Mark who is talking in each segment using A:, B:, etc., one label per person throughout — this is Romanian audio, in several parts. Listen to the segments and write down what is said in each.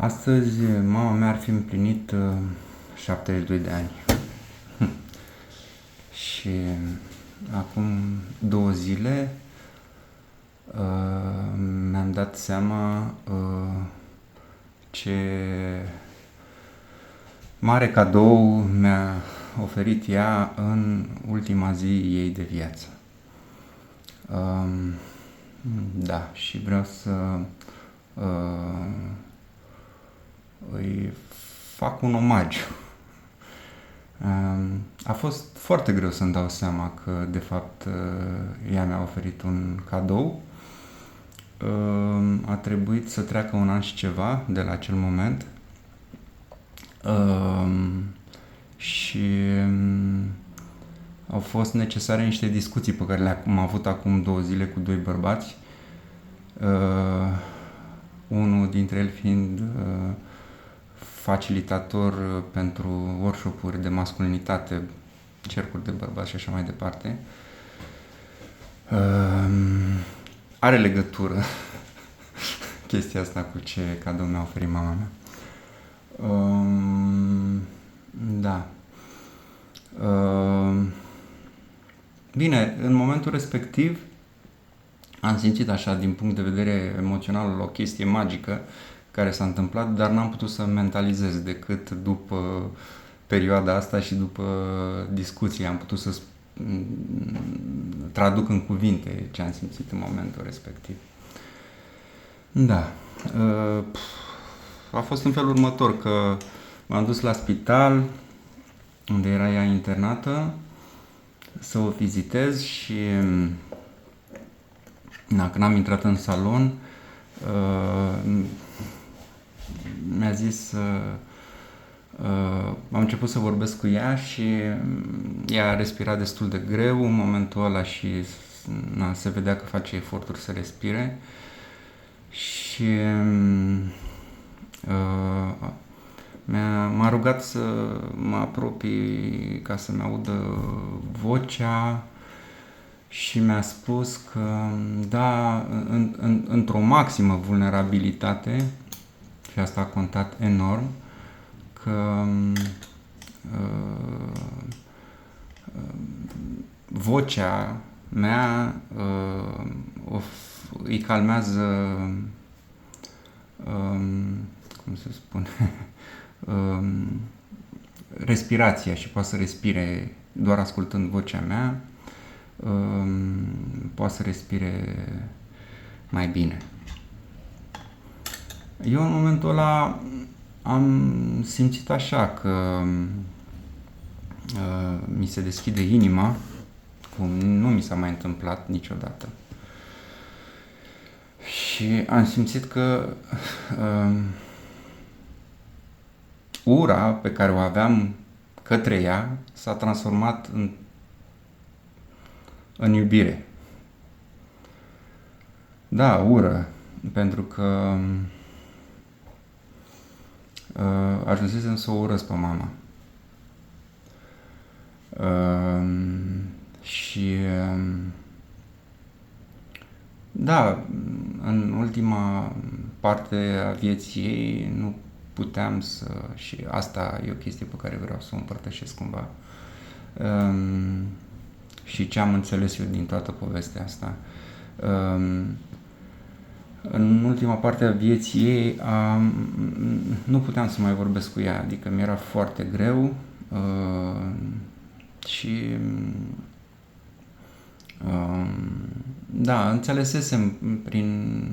A: Astăzi mama mea ar fi împlinit 72 de ani. Și acum 2 zile mi-am dat seama ce mare cadou mi-a oferit ea în ultima zi ei de viață. Da, și vreau să îi fac un omagiu. A fost foarte greu să-mi dau seama că, de fapt, ea mi-a oferit un cadou. A trebuit să treacă 1 an și ceva de la acel moment. Și au fost necesare niște discuții pe care le-am avut acum 2 zile cu 2 bărbați. Unul dintre ele fiind facilitator pentru workshop-uri de masculinitate, cercuri de bărbați și așa mai departe. Are legătură chestia asta cu ce cadou mi-a oferit mama mea. Da. Bine, în momentul respectiv am simțit așa, din punct de vedere emoțional, o chestie magică care s-a întâmplat, dar n-am putut să mentalizez decât după perioada asta și după discuții. Am putut să traduc în cuvinte ce am simțit în momentul respectiv. Da. A fost în felul următor, că m-am dus la spital unde era ea internată să o vizitez și când am intrat în salon mi-a zis, am început să vorbesc cu ea și ea a respirat destul de greu în momentul ăla și se vedea că face eforturi să respire și m-a rugat să mă apropii ca să-mi audă vocea și mi-a spus că da, într-o maximă vulnerabilitate, și asta a contat enorm, că vocea mea îi calmează, cum se spune, respirația și poate să respire doar ascultând vocea mea, poate să respire mai bine. Eu în momentul ăla am simțit așa că mi se deschide inima, cum nu mi s-a mai întâmplat niciodată. Și am simțit că ura pe care o aveam către ea s-a transformat în iubire. Da, ură, pentru că ajunsesem să o urăsc pe mama. Și da, în ultima parte a vieții ei nu puteam să... și asta e o chestie pe care vreau să o împărtășesc cumva. Și ce am înțeles eu din toată povestea asta. În ultima parte a vieții ei nu puteam să mai vorbesc cu ea, adică mi-era foarte greu și da, înțelesesem prin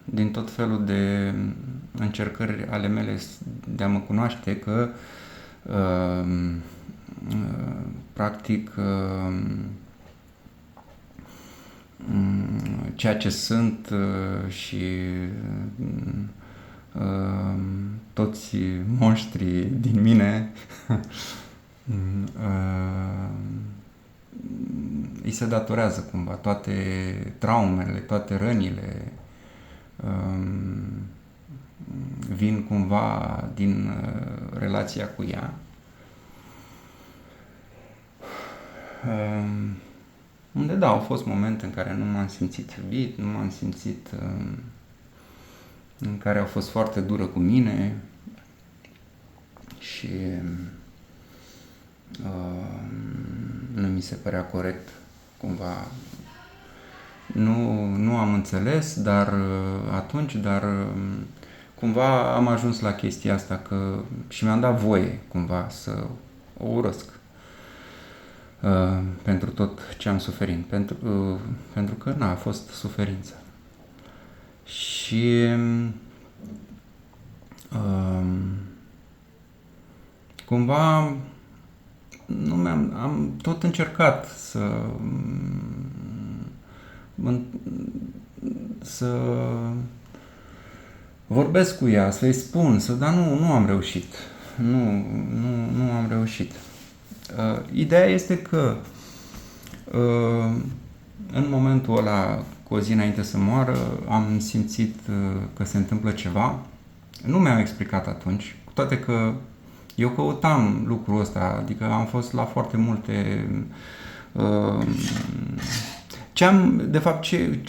A: din tot felul de încercări ale mele de a mă cunoaște că practic ceea ce sunt și toți monștrii din mine îi se datorează cumva, toate traumele, toate rănile vin cumva din relația cu ea. unde da, au fost momente în care nu m-am simțit iubit, nu m-am simțit, în care au fost foarte dură cu mine și nu mi se părea corect cumva. Nu am înțeles, dar cumva am ajuns la chestia asta și mi-am dat voie cumva să o urăsc pentru tot ce am suferit, pentru că a fost suferință. Și cumva am tot încercat să vorbesc cu ea, să-i spun, dar nu am reușit. Nu am reușit. Ideea este că în momentul ăla, cu o zi înainte să moară, am simțit că se întâmplă ceva. Nu mi-am explicat atunci, cu toate că eu căutam lucrul ăsta, adică am fost la foarte multe... Ce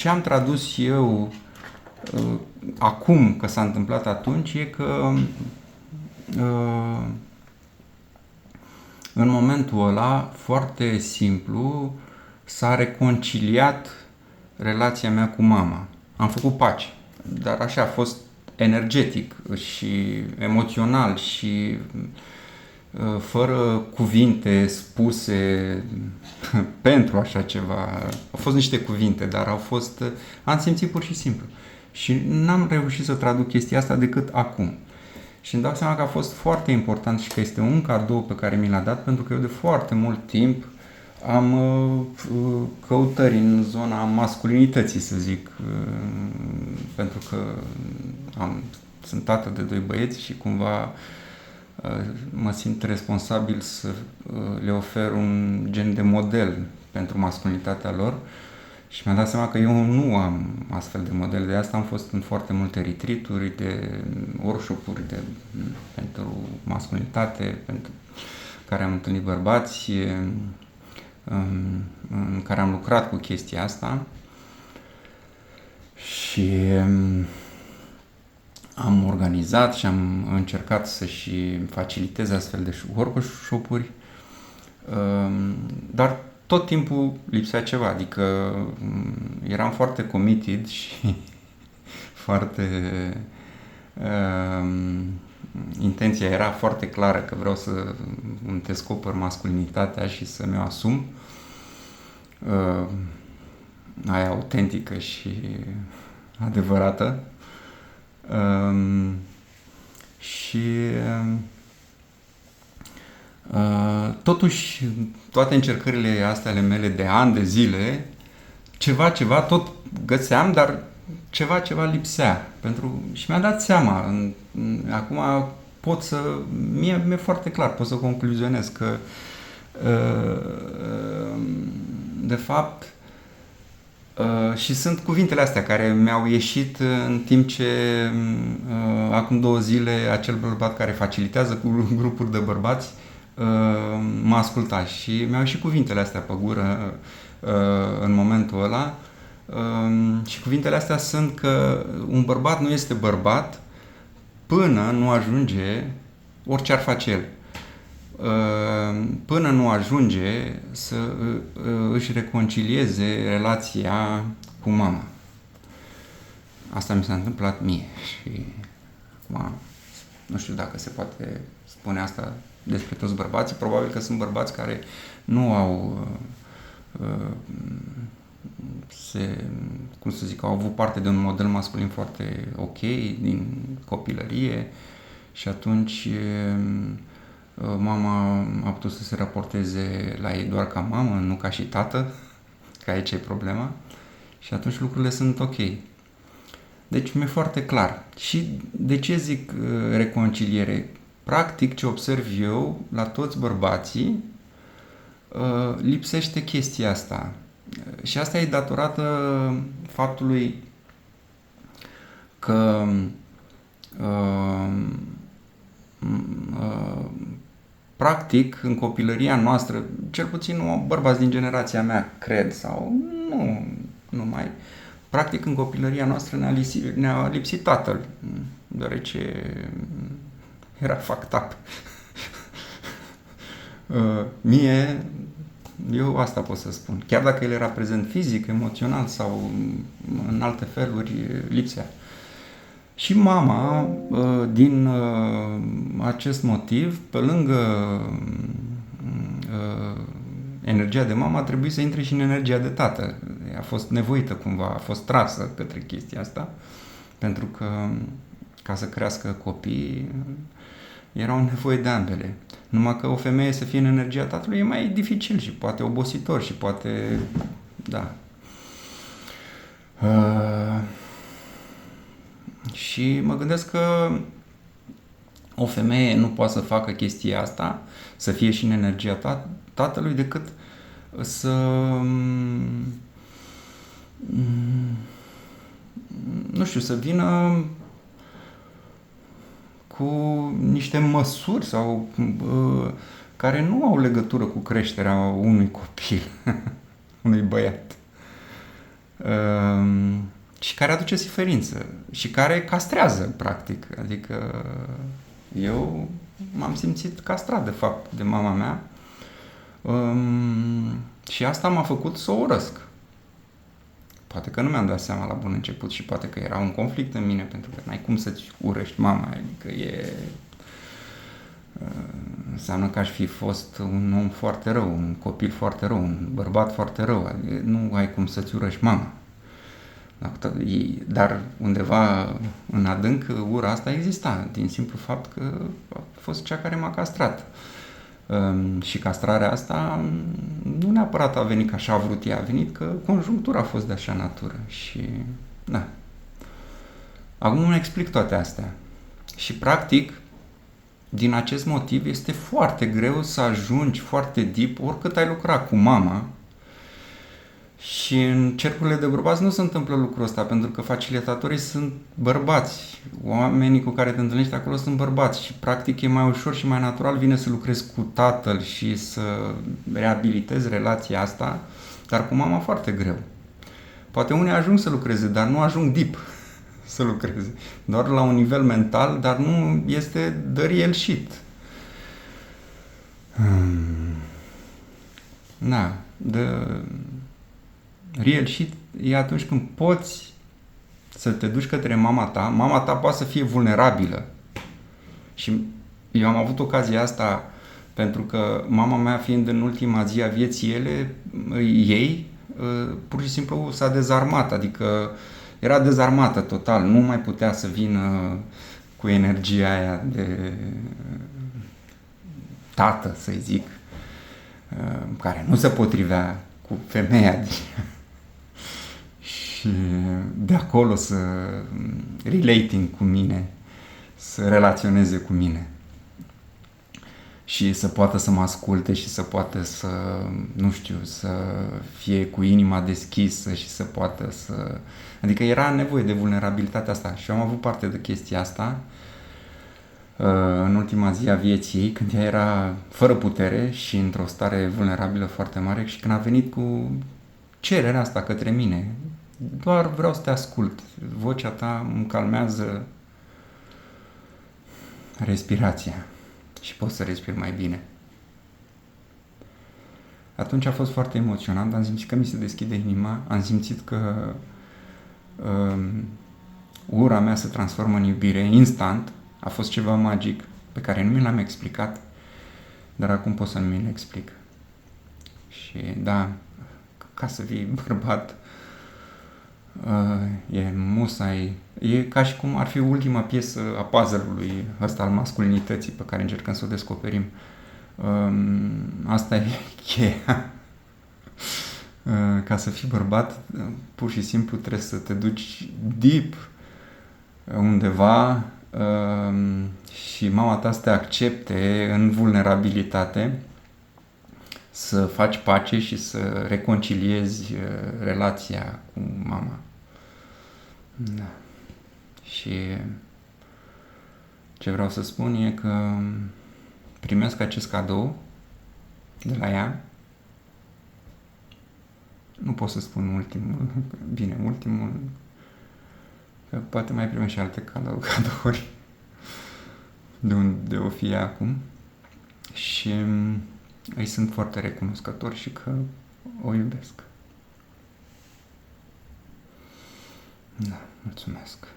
A: am tradus eu acum, că s-a întâmplat atunci, e că în momentul ăla, foarte simplu, s-a reconciliat relația mea cu mama. Am făcut pace, dar așa a fost energetic și emoțional și fără cuvinte spuse pentru așa ceva. Au fost niște cuvinte, dar am simțit pur și simplu. Și n-am reușit să traduc chestia asta decât acum. Și îmi dau seama că a fost foarte important și că este un cadou pe care mi l-a dat, pentru că eu de foarte mult timp am căutări în zona masculinității, să zic, pentru că sunt tată de 2 băieți și cumva mă simt responsabil să le ofer un gen de model pentru masculinitatea lor și mi-am dat seama că eu nu am astfel de modele. De asta am fost în foarte multe retreat-uri, de workshop-uri pentru masculinitate, pentru care am întâlnit bărbați, în care am lucrat cu chestia asta și am organizat și am încercat să și facilitez astfel de workshop-uri, dar tot timpul lipsea ceva, adică eram foarte committed și foarte... intenția era foarte clară că vreau să îmi descoper masculinitatea și să mi-o asum, aia autentică și adevărată. Și totuși toate încercările astea ale mele de ani de zile, ceva tot găseam, dar ceva lipsea. Și mi-am dat seama, acum mi-e foarte clar, pot să concluzionez că de fapt și sunt cuvintele astea care mi-au ieșit în timp ce acum 2 zile acel bărbat care facilitează cu grupuri de bărbați m-a ascultat și mi-au ieșit cuvintele astea pe gură în momentul ăla și cuvintele astea sunt că un bărbat nu este bărbat până nu ajunge, orice ar face el, până nu ajunge să își reconcilieze relația cu mama. Asta mi s-a întâmplat mie și acum nu știu dacă se poate spune asta despre toți bărbații. Probabil că sunt bărbați care nu au au avut parte de un model masculin foarte ok din copilărie și atunci mama a putut să se raporteze la ei doar ca mamă, nu ca și tată, că aici e problema, și atunci lucrurile sunt ok. Deci mi-e foarte clar. Și de ce zic reconciliere? Practic, ce observ eu la toți bărbații, lipsește chestia asta. Și asta e datorată faptului că practic, în copilăria noastră, cel puțin bărbați din generația mea, cred, sau nu mai, practic în copilăria noastră ne-a lipsit tatăl, deoarece era fucked up. Mie, eu asta pot să spun. Chiar dacă el era prezent fizic, emoțional sau în alte feluri, lipsea. Și mama, din acest motiv, pe lângă energia de mamă, a trebuit să intre și în energia de tată. A fost nevoită cumva, a fost trasă către chestia asta, pentru că ca să crească copii erau nevoie de ambele. Numai că o femeie să fie în energia tatălui e mai dificil și poate obositor și poate, da. Și mă gândesc că o femeie nu poate să facă chestia asta, să fie și în energia tatălui, decât să nu știu, să vină cu niște măsuri sau care nu au legătură cu creșterea unui copil, unui băiat. Și care aduce suferință și care castrează, practic. Adică eu m-am simțit castrat, de fapt, de mama mea și asta m-a făcut să o urăsc. Poate că nu mi-am dat seama la bun început și poate că era un conflict în mine, pentru că n-ai cum să-ți urăști mama, adică înseamnă că aș fi fost un om foarte rău, un copil foarte rău, un bărbat foarte rău, adică nu ai cum să-ți urăști mama. Dar undeva în adânc ura asta exista, din simplu fapt că a fost cea care m-a castrat. Și castrarea asta nu neapărat a venit că așa a vrut ea, a venit că conjunctura a fost de așa natură și da. Acum îmi explic toate astea și practic din acest motiv este foarte greu să ajungi foarte deep oricât ai lucrat cu mama. Și în cercurile de bărbați nu se întâmplă lucrul ăsta, pentru că facilitatorii sunt bărbați. Oamenii cu care te întâlnești acolo sunt bărbați și practic e mai ușor și mai natural, vine să lucrezi cu tatăl și să reabilitezi relația asta, dar cu mama foarte greu. Poate unii ajung să lucreze, dar nu ajung deep să lucreze. Doar la un nivel mental, dar nu este the real shit. Da, real shit e atunci când poți să te duci către mama ta poate să fie vulnerabilă. Și eu am avut ocazia asta pentru că mama mea, fiind în ultima zi a vieții ei, pur și simplu s-a dezarmat, adică era dezarmată total, nu mai putea să vină cu energia aia de tată, să zic, care nu se potrivea cu femeia și de acolo să relating cu mine, să relaționeze cu mine și să poată să mă asculte și să poată să, nu știu, să fie cu inima deschisă și să poată să... Adică era nevoie de vulnerabilitatea asta și am avut parte de chestia asta în ultima zi a vieții ei, când ea era fără putere și într-o stare vulnerabilă foarte mare și când a venit cu cererea asta către mine. Doar vreau să te ascult. Vocea ta îmi calmează respirația și pot să respir mai bine. Atunci a fost foarte emoționant, am simțit că mi se deschide inima, am simțit că ura mea se transformă în iubire instant. A fost ceva magic pe care nu mi l-am explicat, dar acum pot să mi-l explic. Și da, ca să fii bărbat, e musai, e ca și cum ar fi ultima piesă a puzzle-ului ăsta al masculinității pe care încercăm să o descoperim. Asta e cheia. Ca să fii bărbat, pur și simplu trebuie să te duci deep undeva și mama ta să te accepte în vulnerabilitate, să faci pace și să reconciliezi relația cu mama. Da. Și ce vreau să spun e că primesc acest cadou de la ea. Nu pot să spun ultimul, bine, ultimul, că poate mai primesc și alte cadouri de unde o fie acum. Și îi sunt foarte recunoscător și că o iubesc. Da, mulțumesc.